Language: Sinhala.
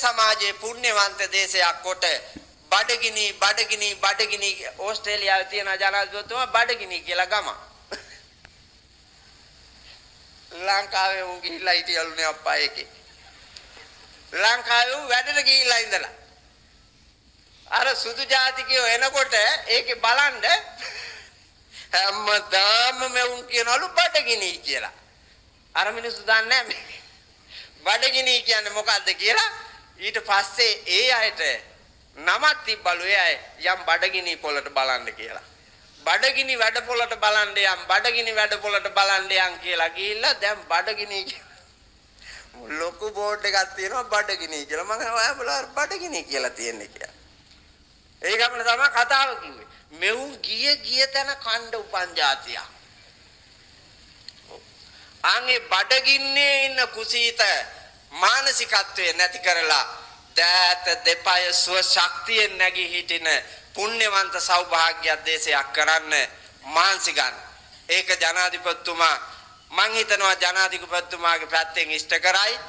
සමාජයේ පුණ්‍යවන්ත දේශයක් කොට බඩගිනි ඕස්ට්‍රේලියාවේ තියෙන ජනාධිපතිතුමා බඩගිනි කියලා ගම. ලංකාවේ උන් ගිහිල්ලා හිටියලුනේ අප්පා එකේ. ලංකාවේ උන් වැඩට ගිහිල්ලා ඉඳලා. අර සුදු ජාතිකයෝ එනකොට ඒකේ බලන්න හැමදාම මෙවුන් කියනවලු බඩගිනි කියලා. අර මිනිස්සු දන්නේ නැහැ බඩගිනි කියන්නේ මොකද්ද කියලා. ඊට පස්සේ ඒ අයට නමක් තිබ්බලු ඒ අය යම් බඩගිනි පොළට බලන්න කියලා. බඩගිනි වැඩ පොළට බලන්න යම් බඩගිනි වැඩ පොළට බලන්න යම් කියලා ගිහිල්ලා දැන් බඩගිනි ලොකු බෝඩ් එකක් තියෙනවා බඩගිනි කියලා. මම ඔයාලා බඩගිනි කියලා තියන්නේ කියලා. ඒ ගමන තමයි කතාව කිව්වේ. මෙවුන් ගිය තැන කණ්ඩ උපන් જાතිය. අනේ බඩගින්නේ ඉන්න කුසීත මානසිකත්වයේ නැති කරලා දෑත දෙපය ස්ව ශක්තියෙන් නැගී හිටින පුණ්‍යවන්ත සෞභාග්‍ය දේශයක් කරන්න මාන්සි ගන්න. ඒක ජනාධිපතිතුමා මං හිතනවා ජනාධිපතිතුමාගේ පැත්තෙන් ඉෂ්ට කරයි.